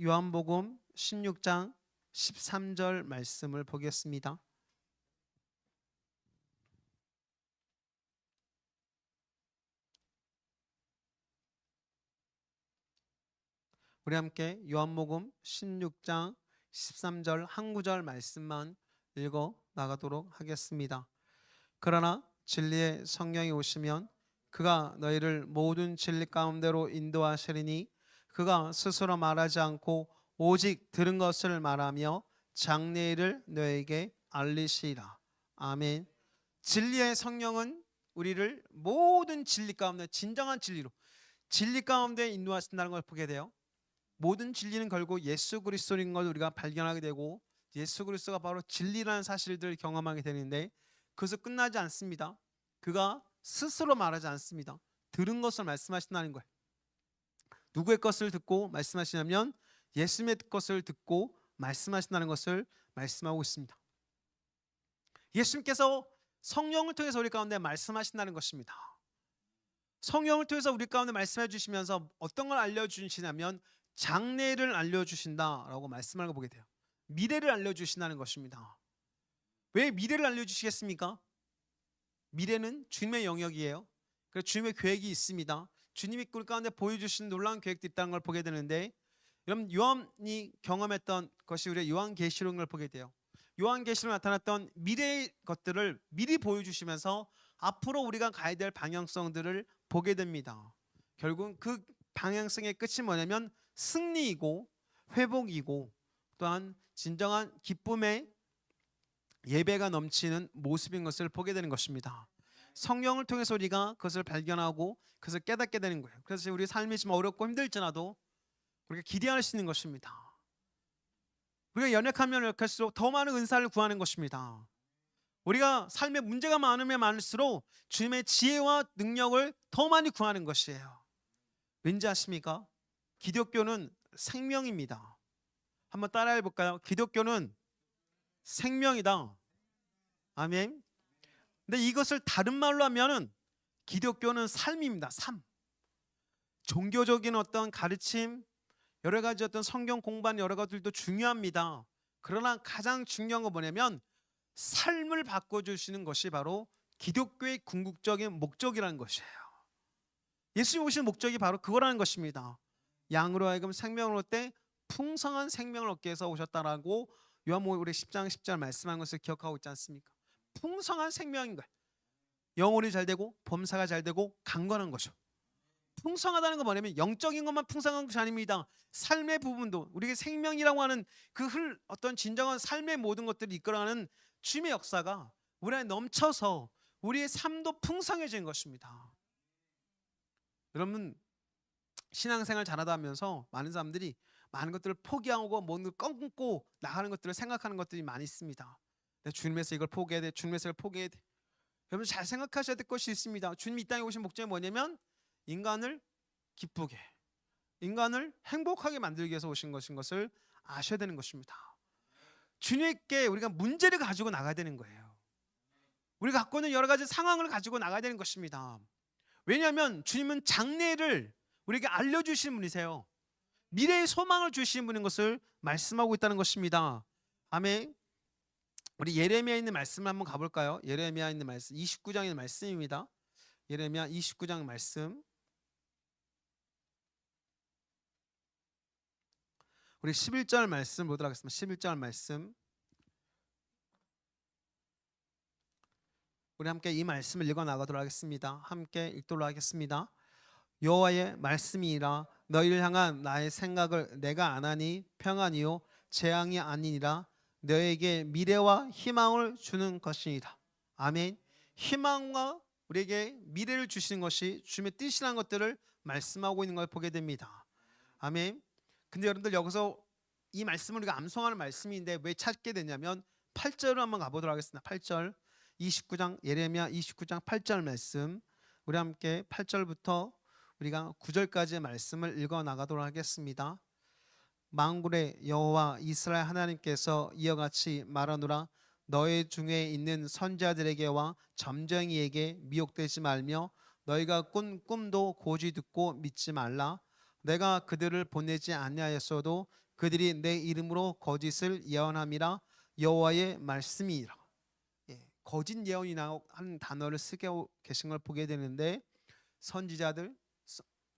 요한복음 16장 13절 말씀을 보겠습니다. 우리 함께 요한복음 16장 13절 한 구절 말씀만 읽어 나가도록 하겠습니다. 그러나 진리의 성령이 오시면 그가 너희를 모든 진리 가운데로 인도하시리니 그가 스스로 말하지 않고 오직 들은 것을 말하며 장래일을 너에게 알리시리라. 아멘. 진리의 성령은 우리를 모든 진리 가운데 진정한 진리 가운데 인도하신다는 걸 보게 돼요. 모든 진리는 결국 예수 그리스도인 걸 우리가 발견하게 되고 예수 그리스도가 바로 진리라는 사실들을 경험하게 되는데 그것은 끝나지 않습니다. 그가 스스로 말하지 않습니다. 들은 것을 말씀하신다는 거예요. 누구의 것을 듣고 말씀하시냐면 예수님의 것을 듣고 말씀하신다는 것을 말씀하고 있습니다. 예수님께서 성령을 통해서 우리 가운데 말씀하신다는 것입니다. 성령을 통해서 우리 가운데 말씀해 주시면서 어떤 걸 알려주시냐면 장래를 알려주신다라고 말씀하는 거 보게 돼요. 미래를 알려주신다는 것입니다. 왜 미래를 알려주시겠습니까? 미래는 주님의 영역이에요. 그래서 주님의 계획이 있습니다. 주님이 우리 가운데 보여주신 놀라운 계획도 있다는 걸 보게 되는데, 여러분 요한이 경험했던 것이 우리 요한계시록을 보게 돼요. 요한계시록에 나타났던 미래의 것들을 미리 보여주시면서 앞으로 우리가 가야 될 방향성들을 보게 됩니다. 결국 그 방향성의 끝이 뭐냐면 승리이고 회복이고 또한 진정한 기쁨의 예배가 넘치는 모습인 것을 보게 되는 것입니다. 성령을 통해서 우리가 그것을 발견하고 그것을 깨닫게 되는 거예요. 그래서 우리 삶이 좀 어렵고 힘들지라도 우리가 기대할 수 있는 것입니다. 우리가 연약하면 연약할수록 더 많은 은사를 구하는 것입니다. 우리가 삶에 문제가 많으면 많을수록 주님의 지혜와 능력을 더 많이 구하는 것이에요. 왠지 아십니까? 기독교는 생명입니다. 한번 따라해 볼까요? 기독교는 생명이다. 아멘. 근데 이것을 다른 말로 하면은 기독교는 삶입니다. 삶. 종교적인 어떤 가르침, 여러 가지 어떤 성경 공부하는 여러 가지들도 중요합니다. 그러나 가장 중요한 건 뭐냐면 삶을 바꿔주시는 것이 바로 기독교의 궁극적인 목적이라는 것이에요. 예수님 오신 목적이 바로 그거라는 것입니다. 양으로 하여금 생명을 얻되 풍성한 생명을 얻게 해서 오셨다라고 요한복음 우리 10장 10절 말씀한 것을 기억하고 있지 않습니까? 풍성한 생명인 거예요. 영혼이 잘 되고 범사가 잘 되고 강건한 거죠. 풍성하다는 건 뭐냐면 영적인 것만 풍성한 것이 아닙니다. 삶의 부분도 우리의 생명이라고 하는 어떤 진정한 삶의 모든 것들을 이끌어가는 주님의 역사가 우리 안에 넘쳐서 우리의 삶도 풍성해진 것입니다. 여러분 신앙생활 잘하다 하면서 많은 사람들이 많은 것들을 포기하고 뭔가 꺾고 나가는 것들을 생각하는 것들이 많이 있습니다. 주님에서 이걸 포기해야 돼. 주님에서 이걸 포기해야 돼. 여러분 잘 생각하셔야 될 것이 있습니다. 주님이 이 땅에 오신 목적이 뭐냐면 인간을 기쁘게, 인간을 행복하게 만들기 위해서 오신 것을 아셔야 되는 것입니다. 주님께 우리가 문제를 가지고 나가야 되는 거예요. 우리가 갖고 있는 여러 가지 상황을 가지고 나가야 되는 것입니다. 왜냐하면 주님은 장래를 우리에게 알려주시는 분이세요. 미래의 소망을 주시는 분인 것을 말씀하고 있다는 것입니다. 아멘. 우리 예레미야에 있는 말씀을 한번 가볼까요? 예레미야에 있는 말씀 29장에 있는 말씀입니다. 예레미야 29장 말씀 우리 11절 말씀 보도록 하겠습니다. 11절 말씀 우리 함께 이 말씀을 읽어 나가도록 하겠습니다. 함께 읽도록 하겠습니다. 여호와의 말씀이니라 너희를 향한 나의 생각을 내가 아나니 평안이요 재앙이 아니니라 너에게 미래와 희망을 주는 것이니라. 아멘. 희망과 우리에게 미래를 주시는 것이 주님의 뜻이라는 것들을 말씀하고 있는 걸 보게 됩니다. 아멘. 근데 여러분들 여기서 이 말씀을 우리가 암송하는 말씀인데 왜 찾게 되냐면 8절로 한번 가보도록 하겠습니다. 8절 29장 예레미야 29장 8절 말씀 우리 함께 8절부터 우리가 9절까지의 말씀을 읽어 나가도록 하겠습니다. 만군의 여호와 이스라엘 하나님께서 이와 같이 말하노라 너희 중에 있는 선지자들에게와 점쟁이에게 미혹되지 말며 너희가 꾼 꿈도 고지 듣고 믿지 말라. 내가 그들을 보내지 아니하였어도 그들이 내 이름으로 거짓을 예언함이라 여호와의 말씀이라. 거짓 예언이라고 하는 단어를 쓰고 계신 걸 보게 되는데, 선지자들,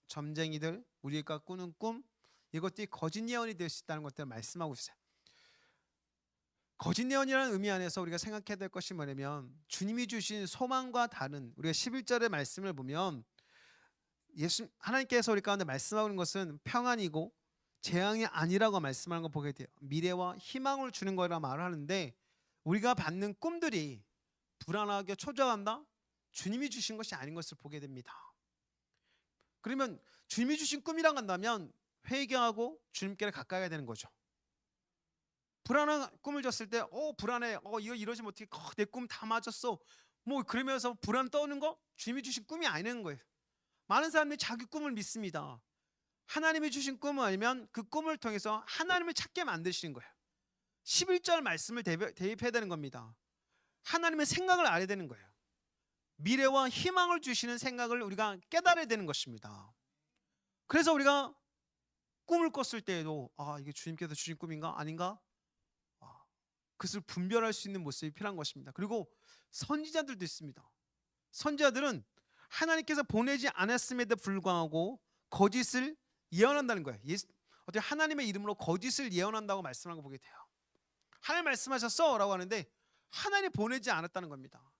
점쟁이들, 우리가 꾸는 꿈, 이것들이 거짓 예언이 될 수 있다는 것들을 말씀하고 있어요. 거짓 예언이라는 의미 안에서 우리가 생각해야 될 것이 뭐냐면, 주님이 주신 소망과 다른, 우리가 11절의 말씀을 보면 하나님께서 우리 가운데 말씀하는 것은 평안이고 재앙이 아니라고 말씀하는 걸 보게 돼요. 미래와 희망을 주는 거라 말을 하는데, 우리가 받는 꿈들이 불안하게 초조한다? 주님이 주신 것이 아닌 것을 보게 됩니다. 그러면 주님이 주신 꿈이라고 한다면 회개하고 주님께 가까이 가야 되는 거죠. 불안한 꿈을 줬을 때 불안해, 이거 이러지 못해, 내 꿈 다 맞았어, 뭐 그러면서 불안 떠오는 거 주님이 주신 꿈이 아니는 거예요. 많은 사람들이 자기 꿈을 믿습니다. 하나님이 주신 꿈은 아니면 그 꿈을 통해서 하나님을 찾게 만드시는 거예요. 11절 말씀을 대입해야 되는 겁니다. 하나님의 생각을 알아야 되는 거예요. 미래와 희망을 주시는 생각을 우리가 깨달아야 되는 것입니다. 그래서 우리가 꿈을 꿨을 때에도 이게 주님께서 주신 꿈인가 아닌가, 그것을 분별할 수 있는 모습이 필요한 것입니다. 그리고 선지자들도 있습니다. 선지자들은 하나님께서 보내지 않았음에도 불구하고 거짓을 예언한다는 거예요. 어떻게 하나님의 이름으로 거짓을 예언한다고 말씀한 거 보게 돼요. 하나님 말씀하셨어 라고 하는데 하나님이 보내지 않았다는 겁니다.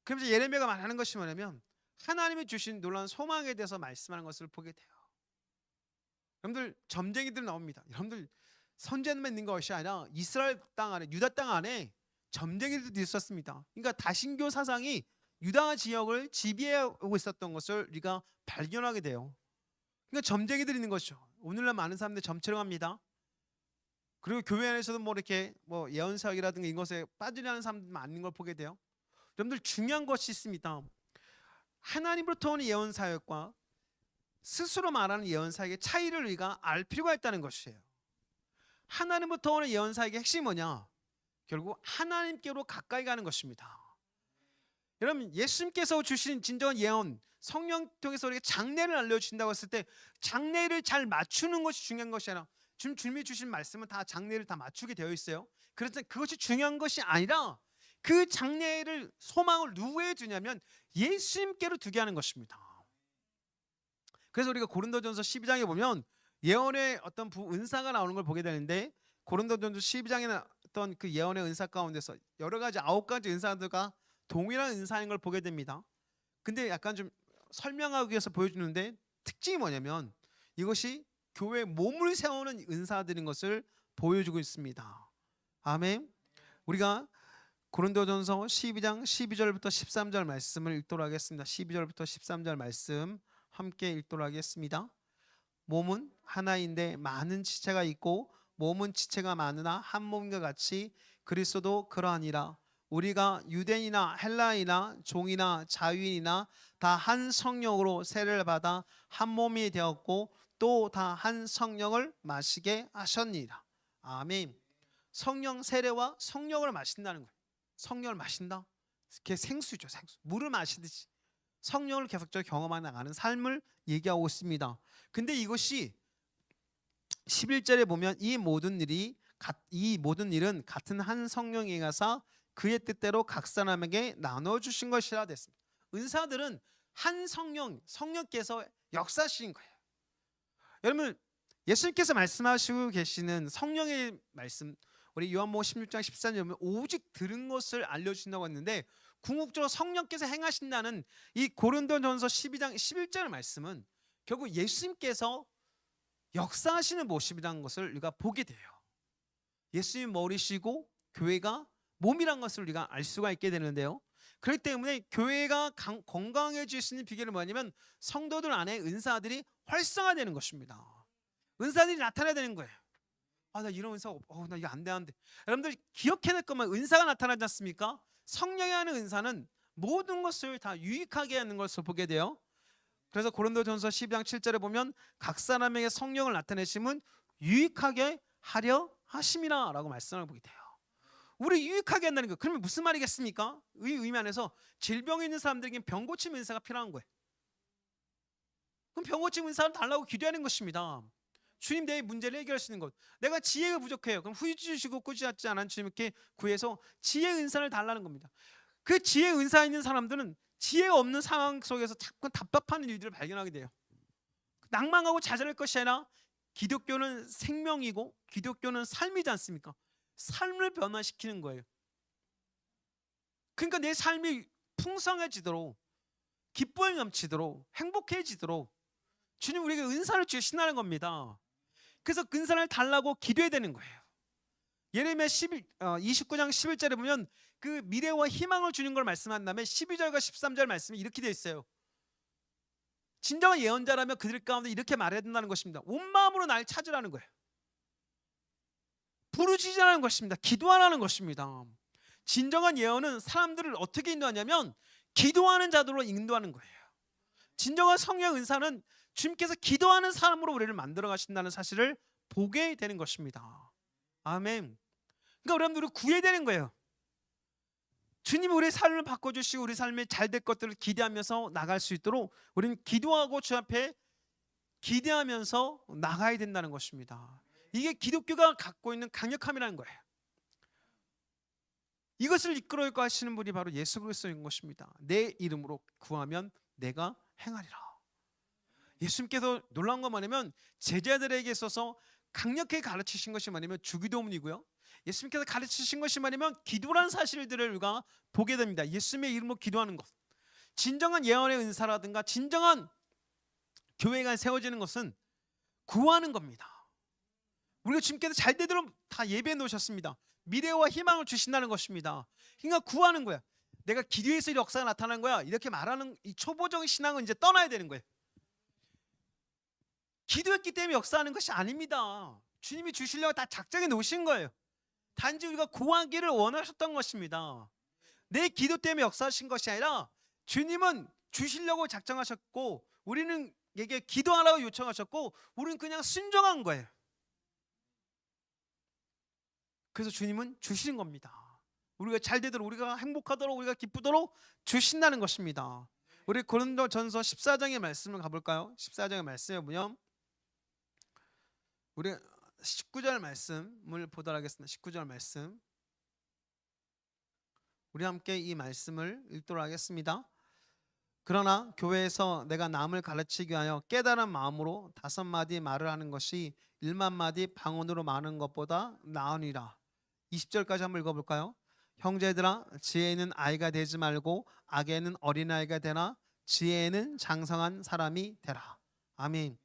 그러면서 예레미야가 말하는 것이 뭐냐면, 하나님이 주신 놀라운 소망에 대해서 말씀하는 것을 보게 돼요. 여러분들, 점쟁이들 나옵니다. 여러분들, 선지자만 있는 것이 아니라 이스라엘 땅 안에, 유다 땅 안에 점쟁이들도 있었습니다. 그러니까 다신교 사상이 유다 지역을 지배하고 있었던 것을 우리가 발견하게 돼요. 그러니까 점쟁이들이 있는 것이죠. 오늘날 많은 사람들이 점처럼 합니다. 그리고 교회 안에서도 이렇게 예언사역이라든가 이것에 빠지려는 사람들 많은 걸 보게 돼요. 여러분들, 중요한 것이 있습니다. 하나님으로부터 오는 예언사역과 스스로 말하는 예언사역의 차이를 우리가 알 필요가 있다는 것이에요. 하나님부터 오는 예언사역의 핵심이 뭐냐? 결국 하나님께로 가까이 가는 것입니다. 여러분, 예수님께서 주신 진정한 예언, 성령 통해서 우리에게 장래를 알려주신다고 했을 때 장래를 잘 맞추는 것이 중요한 것이 아니라, 지금 주님이 주신 말씀은 다 장래를 다 맞추게 되어 있어요. 그래서 그것이 중요한 것이 아니라 그 장래를, 소망을 누구에 두냐면 예수님께로 두게 하는 것입니다. 그래서 우리가 고린도전서 12장에 보면 예언의 어떤 은사가 나오는 걸 보게 되는데, 고린도전서 12장에 나왔던 그 예언의 은사 가운데서 여러 가지 9가지 은사들과 동일한 은사인 걸 보게 됩니다. 근데 약간 좀 설명하기 위해서 보여주는데, 특징이 뭐냐면 이것이 교회의 몸을 세우는 은사들인 것을 보여주고 있습니다. 아멘. 우리가 고린도전서 12장 12절부터 13절 말씀을 읽도록 하겠습니다. 12절부터 13절 말씀 함께 읽도록 하겠습니다. 몸은 하나인데 많은 지체가 있고 몸은 지체가 많으나 한 몸과 같이 그리스도도 그러하니라. 우리가 유대인이나 헬라인이나 종이나 자유인이나 다 한 성령으로 세례를 받아 한 몸이 되었고 또 다 한 성령을 마시게 하셨니라. 아멘. 성령 세례와 성령을 마신다는 거예요. 성령을 마신다? 그게 생수죠, 생수. 물을 마시듯이 성령을 계속적으로 경험해 나가는 삶을 얘기하고 있습니다. 근데 이것이 11절에 보면 이 모든 일은 같은 한 성령이 행하사 그의 뜻대로 각 사람에게 나눠주신 것이라 됐습니다. 은사들은 한 성령께서 역사하신 거예요. 여러분, 예수님께서 말씀하시고 계시는 성령의 말씀, 우리 요한복음 16장 14절에 보면 오직 들은 것을 알려주신다고 했는데, 궁극적으로 성령께서 행하신다는 이 고린도전서 12장 11절 말씀은 결국 예수님께서 역사하시는 모습이라는 것을 우리가 보게 돼요. 예수님 머리시고 교회가 몸이란 것을 우리가 알 수가 있게 되는데요. 그렇기 때문에 교회가 건강해질 수 있는 비결은 뭐냐면 성도들 안에 은사들이 활성화되는 것입니다. 은사들이 나타나야 되는 거예요. 나 이런 은사 나 이거 안 되는데. 여러분들 기억해야 될 것만, 은사가 나타나지 않습니까? 성령이 하는 은사는 모든 것을 다 유익하게 하는 것을 보게 돼요. 그래서 고린도전서 12장 7절에 보면 각 사람에게 성령을 나타내심은 유익하게 하려 하심이라 라고 말씀을 보게 돼요. 우리 유익하게 한다는 거. 그러면 무슨 말이겠습니까? 이 의미 안에서 질병이 있는 사람들에게 병 고침 은사가 필요한 거예요. 그럼 병고침 은사를 달라고 기도하는 것입니다. 주님, 내 문제를 해결할 수 있는 것. 내가 지혜가 부족해요. 그럼 후이 주시고 꾸짖지 않은 주님께 구해서 지혜 은사를 달라는 겁니다. 그 지혜 은사 있는 사람들은 지혜가 없는 상황 속에서 자꾸 답답한 일들을 발견하게 돼요. 낭망하고 좌절할 것이 아니라 기독교는 생명이고 기독교는 삶이지 않습니까? 삶을 변화시키는 거예요. 그러니까 내 삶이 풍성해지도록, 기쁨이 넘치도록, 행복해지도록 주님 우리에게 은사를 주신다는 겁니다. 그래서 은사를 달라고 기도해야 되는 거예요. 예레미야 29장 11절에 보면 그 미래와 희망을 주는 걸 말씀한 다음에 12절과 13절 말씀이 이렇게 되어 있어요. 진정한 예언자라면 그들 가운데 이렇게 말해야 된다는 것입니다. 온 마음으로 날 찾으라는 거예요. 부르짖으라는 것입니다. 기도하라는 것입니다. 진정한 예언은 사람들을 어떻게 인도하냐면 기도하는 자들로 인도하는 거예요. 진정한 성령 은사는 주님께서 기도하는 사람으로 우리를 만들어 가신다는 사실을 보게 되는 것입니다. 아멘. 그러니까 여러분들은 구해야 되는 거예요. 주님이 우리의 삶을 바꿔주시고 우리 삶에 잘될 것들을 기대하면서 나갈 수 있도록 우리는 기도하고 주 앞에 기대하면서 나가야 된다는 것입니다. 이게 기독교가 갖고 있는 강력함이라는 거예요. 이것을 이끌어올까 하시는 분이 바로 예수 그리스도인 것입니다. 내 이름으로 구하면 내가 행하리라. 예수님께서 놀라운 건 뭐냐면 제자들에게 있어서 강력하게 가르치신 것이 뭐냐면 주기도문이고요. 예수님께서 가르치신 것이 뭐냐면 기도라는 사실들을 우리가 보게 됩니다. 예수님의 이름으로 기도하는 것. 진정한 예언의 은사라든가 진정한 교회가 세워지는 것은 구하는 겁니다. 우리가 주님께서 잘 되도록 다 예배해 놓으셨습니다. 미래와 희망을 주신다는 것입니다. 그러니까 구하는 거야. 내가 기도에서 역사가 나타나는 거야. 이렇게 말하는 이 초보적인 신앙은 이제 떠나야 되는 거예요. 기도했기 때문에 역사하는 것이 아닙니다. 주님이 주시려고 다 작정해 놓으신 거예요. 단지 우리가 구하기를 원하셨던 것입니다. 내 기도 때문에 역사하신 것이 아니라 주님은 주시려고 작정하셨고 우리는 에게 기도하라고 요청하셨고 우리는 그냥 순종한 거예요. 그래서 주님은 주시는 겁니다. 우리가 잘 되도록, 우리가 행복하도록, 우리가 기쁘도록 주신다는 것입니다. 우리 고린도전서 14장의 말씀을 가볼까요? 14장의 말씀에 보면 우리 19절 말씀을 보도록 하겠습니다. 19절 말씀 우리 함께 이 말씀을 읽도록 하겠습니다. 그러나 교회에서 내가 남을 가르치기 위하여 깨달은 마음으로 5마디 말을 하는 것이 1만 마디 방언으로 말하는 것보다 나으니라. 20절까지 한번 읽어볼까요? 형제들아 지혜는 아이가 되지 말고 악에는 어린아이가 되나 지혜는 장성한 사람이 되라. 아멘.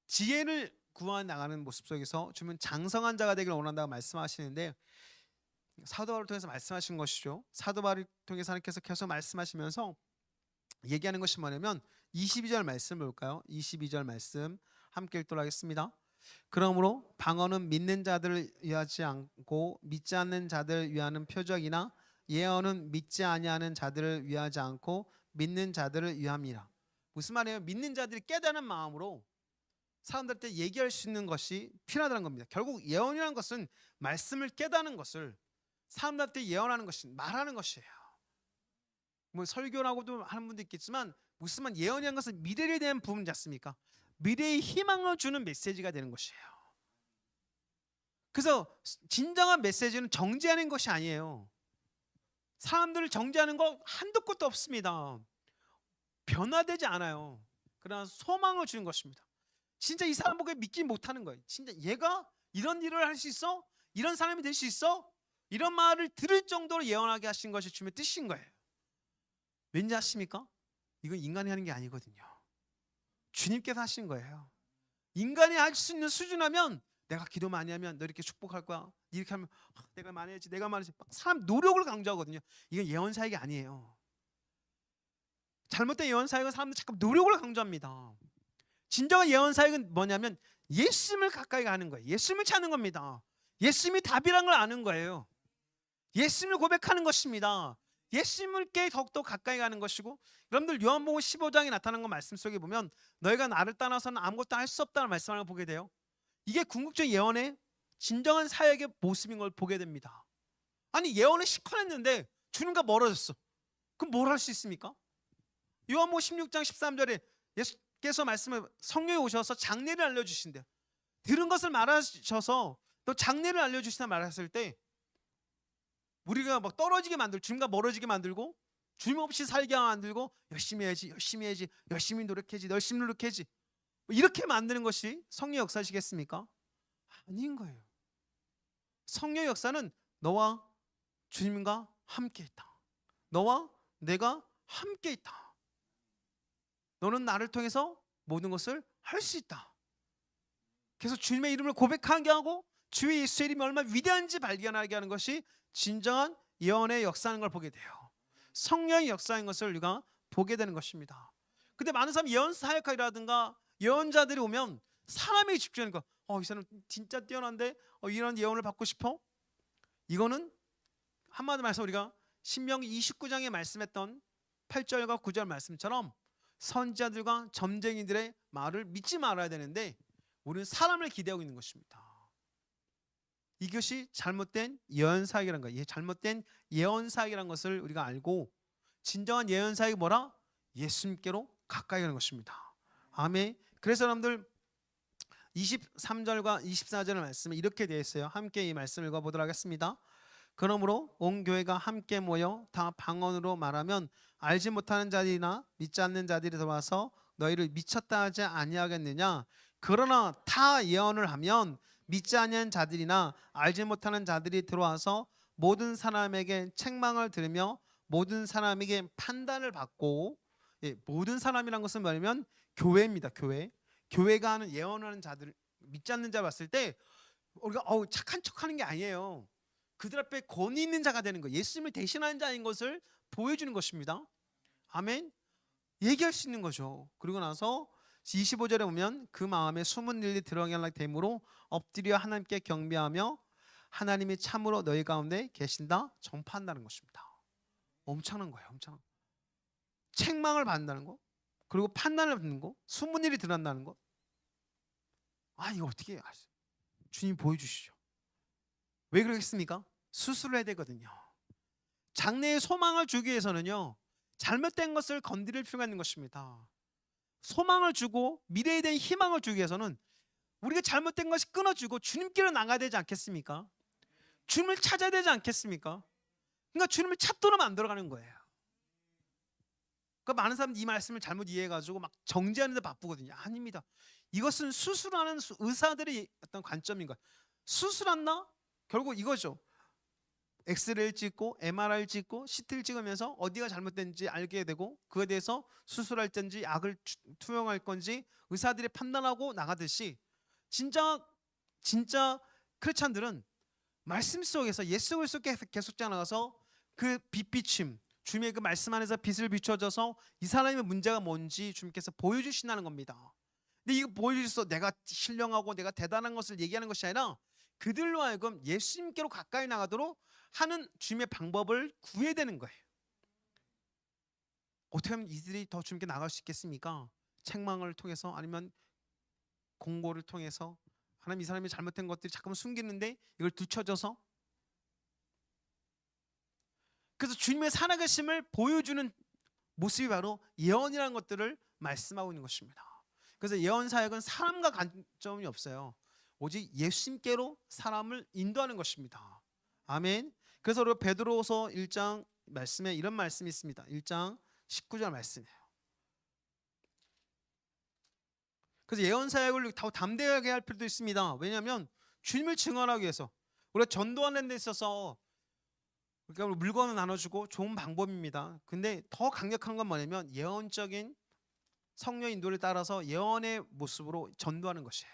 지혜를 구하 나가는 모습 속에서 주님은 장성한 자가 되기를 원한다고 말씀하시는데 사도 바울을 통해서 말씀하신 것이죠. 사도 바울을 통해서 하나님께서 계속 말씀하시면서 얘기하는 것이 뭐냐면 22절 말씀을 볼까요? 22절 말씀 함께 읽도록 하겠습니다. 그러므로 방언은 믿는 자들을 위하지 않고 믿지 않는 자들을 위하는 표적이나 예언은 믿지 아니하는 자들을 위하지 않고 믿는 자들을 위함이라. 무슨 말이에요? 믿는 자들이 깨닫는 마음으로 사람들한테 얘기할 수 있는 것이 필요하다는 겁니다. 결국 예언이라는 것은 말씀을 깨닫는 것을 사람들한테 예언하는 것이 말하는 것이에요. 뭐 설교라고도 하는 분도 있겠지만 무슨 말 예언이라는 것은 미래에 대한 부분이지 않습니까? 미래의 희망을 주는 메시지가 되는 것이에요. 그래서 진정한 메시지는 정죄하는 것이 아니에요. 사람들을 정죄하는 거 한도 끝도 없습니다. 변화되지 않아요. 그러나 소망을 주는 것입니다. 진짜 이 사람 보고 믿지 못하는 거예요. 진짜 얘가 이런 일을 할 수 있어? 이런 사람이 될 수 있어? 이런 말을 들을 정도로 예언하게 하신 것이 주님의 뜻인 거예요. 왠지 아십니까? 이건 인간이 하는 게 아니거든요. 주님께서 하신 거예요. 인간이 할 수 있는 수준하면 내가 기도 많이 하면 너 이렇게 축복할 거야. 이렇게 하면 내가 많이 해야지. 내가 많이 해야지. 사람 노력을 강조하거든요. 이건 예언 사역이 아니에요. 잘못된 예언 사역은 사람들 자꾸 노력을 강조합니다. 진정한 예언 사역은 뭐냐면 예수님을 가까이 가는 거예요. 예수님을 찾는 겁니다. 예수님이 답이라는 걸 아는 거예요. 예수님을 고백하는 것입니다. 예수님께 더욱더 가까이 가는 것이고 여러분들 요한복음 15장에 나타난 거 말씀 속에 보면 너희가 나를 떠나서는 아무것도 할 수 없다는 말씀을 보게 돼요. 이게 궁극적 예언의 진정한 사역의 모습인 걸 보게 됩니다. 아니 예언을 시커냈는데 주님과 멀어졌어. 그럼 뭘 할 수 있습니까? 요한복음 16장 13절에 께서 말씀을 성령이 오셔서 장례를 알려주신대요. 들은 것을 말하셔서 또 장례를 알려주시다 말했을 때 우리가 막 떨어지게 만들고 주님과 멀어지게 만들고 주님 없이 살게 만들고 열심히 해야지, 열심히 해야지, 열심히 노력해야지, 열심히 노력해야지, 이렇게 만드는 것이 성령 역사시겠습니까? 아닌 거예요. 성령 역사는 너와 주님과 함께 있다. 너와 내가 함께 있다. 너는 나를 통해서 모든 것을 할 수 있다. 그래서 주님의 이름을 고백하게 하고 주의 예수의 이름이 얼마나 위대한지 발견하게 하는 것이 진정한 예언의 역사인 걸 보게 돼요. 성령의 역사인 것을 우리가 보게 되는 것입니다. 근데 많은 사람이 예언 사역이라든가 예언자들이 오면 사람에게 집중하니까 이 사람 진짜 뛰어난데 이런 예언을 받고 싶어? 이거는 한마디로 말해서 우리가 신명기 29장에 말씀했던 8절과 9절 말씀처럼 선지자들과 점쟁이들의 말을 믿지 말아야 되는데 우리는 사람을 기대하고 있는 것입니다. 이것이 잘못된 예언사역이라는 거예요. 잘못된 예언사역이라는 것을 우리가 알고 진정한 예언사역이 뭐라? 예수님께로 가까이 가는 것입니다. 아멘. 그래서 여러분들 23절과 24절의 말씀은 이렇게 되어 있어요. 함께 이 말씀을 읽어보도록 하겠습니다. 그러므로 온 교회가 함께 모여 다 방언으로 말하면 알지 못하는 자들이나 믿지 않는 자들이 들어와서 너희를 미쳤다 하지 아니하겠느냐. 그러나 다 예언을 하면 믿지 않는 자들이나 알지 못하는 자들이 들어와서 모든 사람에게 책망을 들으며 모든 사람에게 판단을 받고, 모든 사람이란 것은 뭐냐면 교회입니다. 교회가 하는 예언하는 자들, 믿지 않는 자 봤을 때 우리가 착한 척하는 게 아니에요. 그들 앞에 권위 있는 자가 되는 거예요. 예수님을 대신하는 자인 것을 보여주는 것입니다. 아멘. 얘기할 수 있는 거죠. 그리고 나서 25절에 보면 그 마음에 숨은 일이 드러나게 되므로 엎드려 하나님께 경배하며 하나님이 참으로 너희 가운데 계신다 전파한다는 것입니다. 엄청난 거예요. 엄청난 거. 책망을 받는다는 거, 그리고 판단을 받는 거, 숨은 일이 드러난다는 거. 이거 어떻게 아세요? 주님 보여주시죠. 왜 그러겠습니까? 수술을 해야 되거든요. 장래에 소망을 주기 위해서는요, 잘못된 것을 건드릴 필요가 있는 것입니다. 소망을 주고 미래에 대한 희망을 주기 위해서는 우리가 잘못된 것이 끊어주고 주님께로 나가야 되지 않겠습니까? 주님을 찾아야 되지 않겠습니까? 그러니까 주님을 찾도록 만들어가는 거예요. 그러니까 많은 사람들이 이 말씀을 잘못 이해해가지고 막 정죄하는 데 바쁘거든요. 아닙니다. 이것은 수술하는 의사들의 어떤 관점인 거예요. 수술한다? 결국 이거죠. 엑스레이를 찍고 MRI를 찍고 CT를 찍으면서 어디가 잘못된지 알게 되고 그에 대해서 수술할 건지 약을 투여할 건지 의사들이 판단하고 나가듯이 진짜 크리스찬들은 말씀 속에서 예수 그리스도께 계속 나가서 그 빛비춤, 주님의 그 말씀 안에서 빛을 비춰줘서 이 사람의 문제가 뭔지 주님께서 보여주신다는 겁니다. 근데 이거 보여주셔서 내가 신령하고 내가 대단한 것을 얘기하는 것이 아니라 그들로 하여금 예수님께로 가까이 나가도록 하는 주님의 방법을 구해야 되는 거예요. 어떻게 하면 이들이 더 주님께 나갈 수 있겠습니까? 책망을 통해서, 아니면 공고를 통해서. 하나님, 이 사람이 잘못된 것들이 자꾸만 숨기는데 이걸 뒤쳐져서. 그래서 주님의 살아계심을 보여주는 모습이 바로 예언이라는 것들을 말씀하고 있는 것입니다. 그래서 예언 사역은 사람과 관점이 없어요. 오직 예수님께로 사람을 인도하는 것입니다. 아멘. 그래서 우리 베드로서 1장 말씀에 이런 말씀이 있습니다. 1장 19절 말씀이에요. 그래서 예언 사역을 더 담대하게 할 필요도 있습니다. 왜냐하면 주님을 증언하기 위해서, 우리가 전도하는 데 있어서 그러니까 물건을 나눠주고 좋은 방법입니다. 근데 더 강력한 건 뭐냐면 예언적인 성령 인도를 따라서 예언의 모습으로 전도하는 것이에요.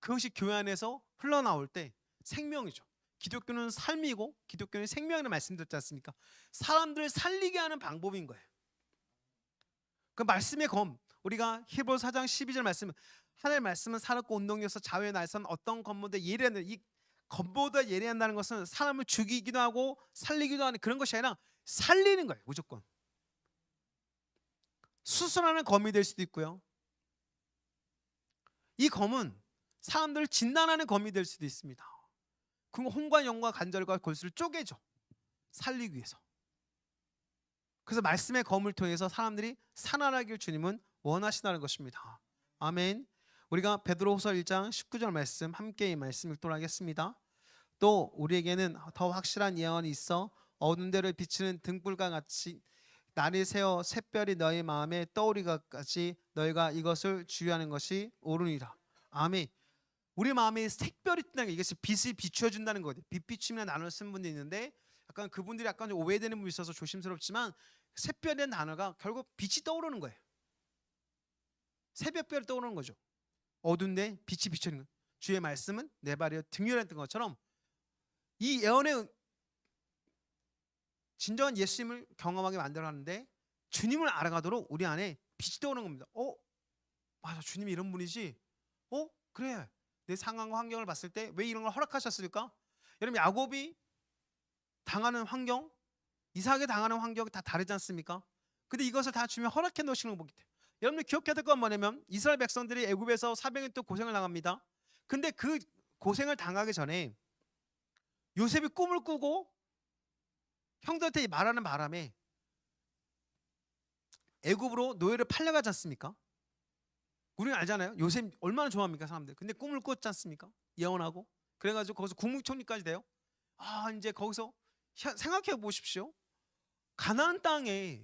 그것이 교회 안에서 흘러나올 때 생명이죠. 기독교는 삶이고 기독교는 생명이라는 말씀드렸지 않습니까? 사람들을 살리게 하는 방법인 거예요. 그 말씀의 검, 우리가 히브리서 4장 12절 말씀, 하나님의 말씀은 살았고 운동이어서 자유의 날선 어떤 검보다 예리한다. 이 검보다 예리한다는 것은 사람을 죽이기도 하고 살리기도 하는 그런 것이 아니라 살리는 거예요. 무조건. 수술하는 검이 될 수도 있고요. 이 검은 사람들을 진단하는 검이 될 수도 있습니다. 그럼 혼과 영과 관절과 골수를 쪼개죠. 살리기 위해서. 그래서 말씀의 검을 통해서 사람들이 살아나길 주님은 원하신다는 것입니다. 아멘. 우리가 베드로후서 1장 19절 말씀 함께 이 말씀 읽도록 하겠습니다. 또 우리에게는 더 확실한 예언이 있어 어두운 데를 비추는 등불과 같이 날이 새어 샛별이 너희 마음에 떠오르기까지 너희가 이것을 주의하는 것이 옳으니라. 아멘. 우리 마음에 색별이 뜬다는 게 이것이 빛을 비춰준다는 거예요. 빛 비추면 단어를 쓴 분도 있는데 약간 그분들이 약간 오해되는 분이 있어서 조심스럽지만 샛별이라는 단어가 결국 빛이 떠오르는 거예요. 새벽별이 떠오르는 거죠. 어두운데 빛이 비추는 거예요. 주의 말씀은 내 발이여 등이라는 것처럼 이 예언의 진정한 예수님을 경험하게 만들어가는데 주님을 알아가도록 우리 안에 빛이 떠오르는 겁니다. 맞아, 주님이 이런 분이지. 그래, 내 상황과 환경을 봤을 때 왜 이런 걸 허락하셨을까? 여러분, 야곱이 당하는 환경, 이삭이 당하는 환경이 다 다르지 않습니까? 근데 이것을 다 주님이 허락해 놓으시는 걸 보게 돼요. 여러분들 기억해야 될 건 뭐냐면 이스라엘 백성들이 애굽에서 400년 동안 고생을 당합니다. 근데 그 고생을 당하기 전에 요셉이 꿈을 꾸고 형들한테 말하는 바람에 애굽으로 노예를 팔려가지 않습니까? 우리는 알잖아요. 요셉 얼마나 좋아합니까, 사람들. 근데 꿈을 꿨지 않습니까? 예언하고. 그래가지고 거기서 국무총리까지 돼요. 이제 거기서 생각해 보십시오. 가나안 땅에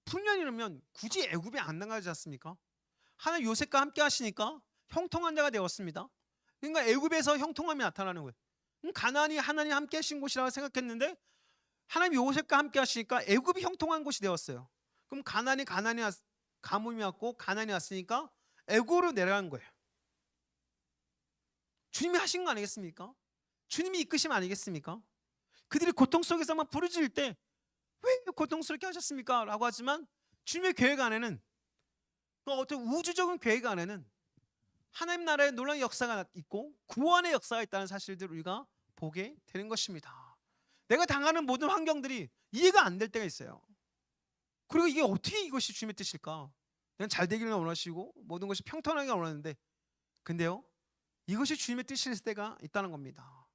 풍년이라면 굳이 애굽에 안 나가지 않습니까? 하나님 요셉과 함께 하시니까 형통한 자가 되었습니다. 그러니까 애굽에서 형통함이 나타나는 거예요. 가나안이 하나님 함께 하신 곳이라고 생각했는데 하나님 요셉과 함께 하시니까 애굽이 형통한 곳이 되었어요. 그럼 가나안이 가뭄이 왔고 가나안이 왔으니까 애굽으로 내려간 거예요. 주님이 하신 거 아니겠습니까? 주님이 이끄심 아니겠습니까? 그들이 고통 속에서만 부르짖을 때 왜 고통스럽게 하셨습니까? 라고 하지만 주님의 계획 안에는, 어떤 우주적인 계획 안에는 하나님 나라의 놀라운 역사가 있고 구원의 역사가 있다는 사실들을 우리가 보게 되는 것입니다. 내가 당하는 모든 환경들이 이해가 안 될 때가 있어요. 그리고 이게 어떻게 이것이 주님의 뜻일까? 그냥 잘 되기를 원하시고 모든 것이 평탄하게 원하는데, 근데요, 이것이 주님의 뜻일 때가 있다는 겁니다.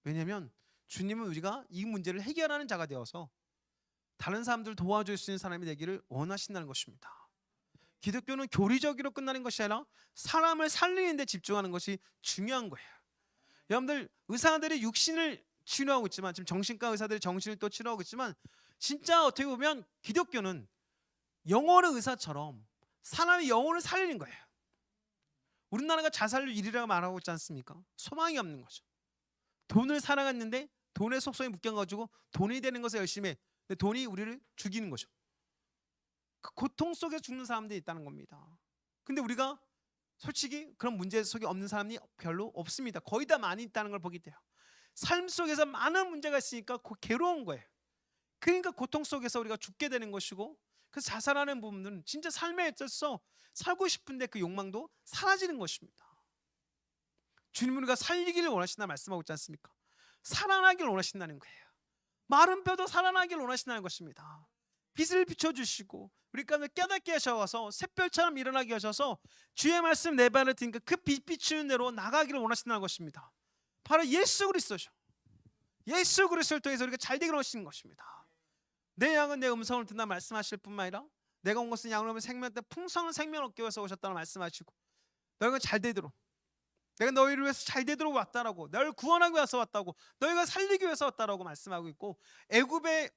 왜냐하면 주님은 우리가 이 문제를 해결하는 자가 되어서 다른 사람들을 도와줄 수 있는 사람이 되기를 원하신다는 것입니다. 기독교는 교리적으로 끝나는 것이 아니라 사람을 살리는 데 집중하는 것이 중요한 거예요. 여러분들, 의사들이 육신을 치료하고 있지만, 지금 정신과 의사들이 정신을 또 치료하고 있지만, 진짜 어떻게 보면 기독교는 영혼의 의사처럼 사람의 영혼을 살리는 거예요. 우리나라가 자살률 1위라고 말하고 있지 않습니까? 소망이 없는 거죠. 돈을 살아갔는데 돈의 속성에 묶여가지고 돈이 되는 것에 열심히 해. 근데 돈이 우리를 죽이는 거죠. 그 고통 속에 죽는 사람들이 있다는 겁니다. 근데 우리가 솔직히 그런 문제 속에 없는 사람이 별로 없습니다. 거의 다 많이 있다는 걸 보게 돼요. 삶 속에서 많은 문제가 있으니까 괴로운 거예요. 그러니까 고통 속에서 우리가 죽게 되는 것이고, 그래서 자살하는 부분은 진짜 삶에 있어서 살고 싶은데 그 욕망도 사라지는 것입니다. 주님은 우리가 살리기를 원하신다 말씀하고 있지 않습니까? 살아나기를 원하신다는 거예요. 마른 뼈도 살아나기를 원하신다는 것입니다. 빛을 비춰주시고 우리 가운데 깨닫게 하셔서 샛별처럼 일어나게 하셔서 주의 말씀 내 발을 드니까 그 빛 비추는 대로 나가기를 원하신다는 것입니다. 바로 예수 그리스도죠. 예수 그리스도를 통해서 우리가 잘되기를 원하시는 것입니다. 내 양은 내 음성을 듣나 말씀하실 뿐만 아니라 내가 온 것은 양을 먹으면 생명 때 풍성한 생명을 얻기 위해서 오셨다고 말씀하시고, 너희가 잘되도록, 내가 너희를 위해서 잘되도록 왔다라고, 너희를 구원하기 위해서 왔다고, 너희가 살리기 위해서 왔다라고 말씀하고 있고, 애굽의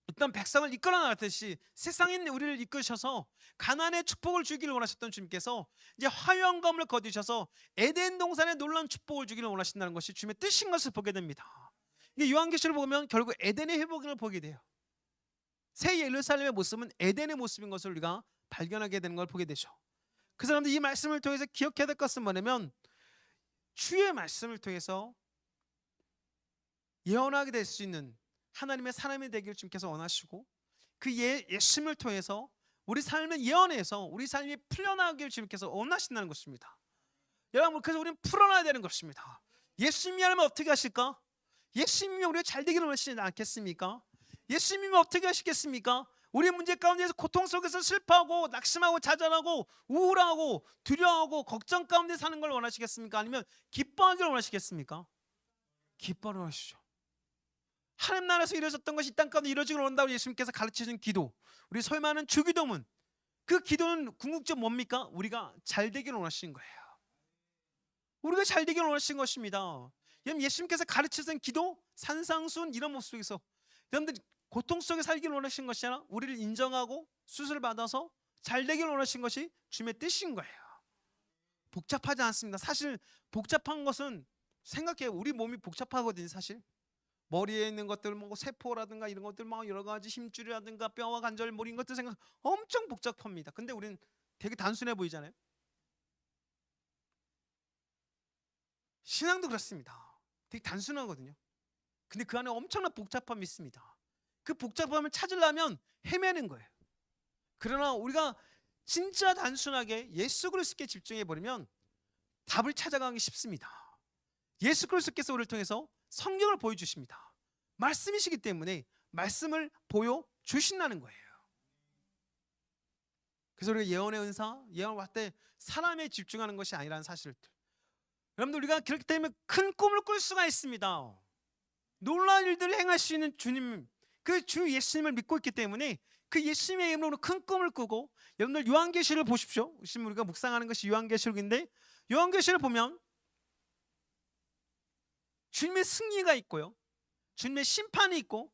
어떤 백성을 이끌어 나갔듯이 세상인 우리를 이끄셔서 가나안의 축복을 주기를 원하셨던 주님께서 이제 화평감을 거두셔서 에덴 동산에 놀라운 축복을 주기를 원하신다는 것이 주님의 뜻인 것을 보게 됩니다. 이게 요한계시를 보면 결국 에덴의 회복을 보게 돼요. 새 예루살렘의 모습은 에덴의 모습인 것을 우리가 발견하게 되는 걸 보게 되죠. 그 사람들 이 말씀을 통해서 기억해야 될 것은 뭐냐면, 주의 말씀을 통해서 예언하게 될 수 있는 하나님의 사람이 되기를 주님께서 원하시고, 그 예수님을 통해서 우리 삶을 예언해서 우리 삶이 풀려나가기를 주님께서 원하신다는 것입니다. 여러분, 그래서 우리는 풀어나야 되는 것입니다. 예수님이 하면 어떻게 하실까? 예수님이 우리가 잘 되기를 원하시지 않겠습니까? 예수님이 어떻게 하시겠습니까? 우리 문제 가운데서 고통 속에서 슬퍼하고 낙심하고 좌절하고 우울하고 두려워하고 걱정 가운데 사는 걸 원하시겠습니까? 아니면 기뻐하기를 원하시겠습니까? 기뻐를 원하시죠. 하나님 나라에서 이루어졌던 것이 이 땅 가운데 이루어지기를 원한다고 예수님께서 가르치신 기도, 우리 소위 말하는 주기도문, 그 기도는 궁극적 뭡니까? 우리가 잘 되기를 원하시는 거예요. 우리가 잘 되기를 원하시는 것입니다. 여러분, 예수님께서 가르치신 기도, 산상순 이런 모습 속에서 여러분들이 고통 속에 살기를 원하시는 것이 아니라 우리를 인정하고 수술을 받아서 잘 되기를 원하시는 것이 주님의 뜻인 거예요. 복잡하지 않습니다. 사실 복잡한 것은 생각해요. 우리 몸이 복잡하거든요. 사실 머리에 있는 것들, 뭐 세포라든가 이런 것들, 막 여러 가지 힘줄이라든가 뼈와 관절, 뭐 이런 것들 생각 엄청 복잡합니다. 근데 우리는 되게 단순해 보이잖아요. 신앙도 그렇습니다. 되게 단순하거든요. 근데 그 안에 엄청난 복잡함이 있습니다. 그 복잡함을 찾으려면 헤매는 거예요. 그러나 우리가 진짜 단순하게 예수 그리스도께 집중해 버리면 답을 찾아가기 쉽습니다. 예수 그리스도께서 우리를 통해서 성경을 보여주십니다. 말씀이시기 때문에 말씀을 보여주신다는 거예요. 그래서 우리가 예언의 은사, 예언을 받을 때 사람에 집중하는 것이 아니라는 사실을, 여러분들, 우리가 그렇기 때문에 큰 꿈을 꿀 수가 있습니다. 놀라운 일들을 행할 수 있는 주님, 그 주 예수님을 믿고 있기 때문에 그 예수님의 이름으로 큰 꿈을 꾸고, 여러분들 요한계시를 보십시오. 지금 우리가 묵상하는 것이 요한계시록인데, 요한계시를 보면 주님의 승리가 있고요, 주님의 심판이 있고,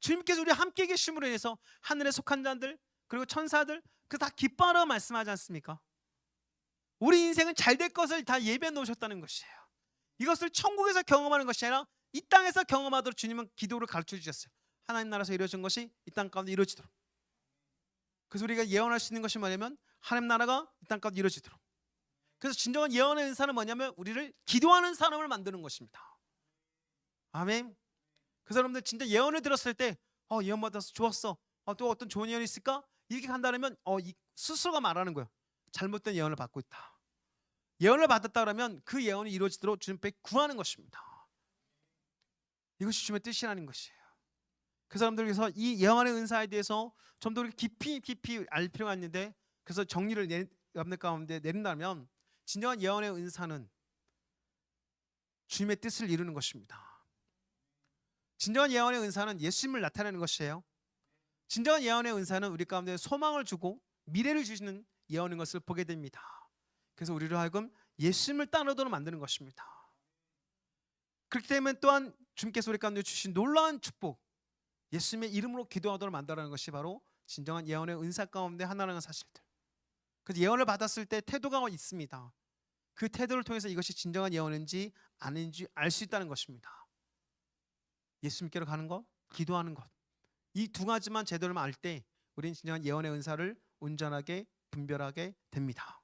주님께서 우리 함께 계심으로 인해서 하늘에 속한 자들 그리고 천사들 그 다 기뻐하라 말씀하지 않습니까? 우리 인생은 잘 될 것을 다 예배해 놓으셨다는 것이에요. 이것을 천국에서 경험하는 것이 아니라 이 땅에서 경험하도록 주님은 기도를 가르쳐 주셨어요. 하나님 나라에서 이루어진 것이 이 땅 가운데 이루어지도록. 그래서 우리가 예언할 수 있는 것이 뭐냐면 하나님 나라가 이 땅 가운데 이루어지도록. 그래서 진정한 예언의 은사는 뭐냐면 우리를 기도하는 사람을 만드는 것입니다. 아멘. 그래서 여러분들 진짜 예언을 들었을 때 예언 받아서 좋았어, 또 어떤 좋은 예언이 있을까? 이렇게 간다면 스스로가 말하는 거예요. 잘못된 예언을 받고 있다. 예언을 받았다 그러면 그 예언이 이루어지도록 주님께 구하는 것입니다. 이것이 주님의 뜻이라는 것이에요. 그래서 여러분들께서 이 예언의 은사에 대해서 좀 더 깊이 알 필요가 있는데, 그래서 정리를 여러분들 가운데 내린다면 진정한 예언의 은사는 주님의 뜻을 이루는 것입니다. 진정한 예언의 은사는 예수님을 나타내는 것이에요. 진정한 예언의 은사는 우리 가운데 소망을 주고 미래를 주시는 예언인 것을 보게 됩니다. 그래서 우리로 하여금 예수님을 따르도록 만드는 것입니다. 그렇기 때문에 또한 주님께서 우리 가운데 주신 놀라운 축복, 예수님의 이름으로 기도하도록 만들어가는 것이 바로 진정한 예언의 은사 가운데 하나라는 사실들. 그래서 예언을 받았을 때 태도가 있습니다. 그 태도를 통해서 이것이 진정한 예언인지 아닌지 알 수 있다는 것입니다. 예수님께로 가는 것, 기도하는 것, 이 두 가지만 제대로 알 때 우리는 진정한 예언의 은사를 온전하게 분별하게 됩니다.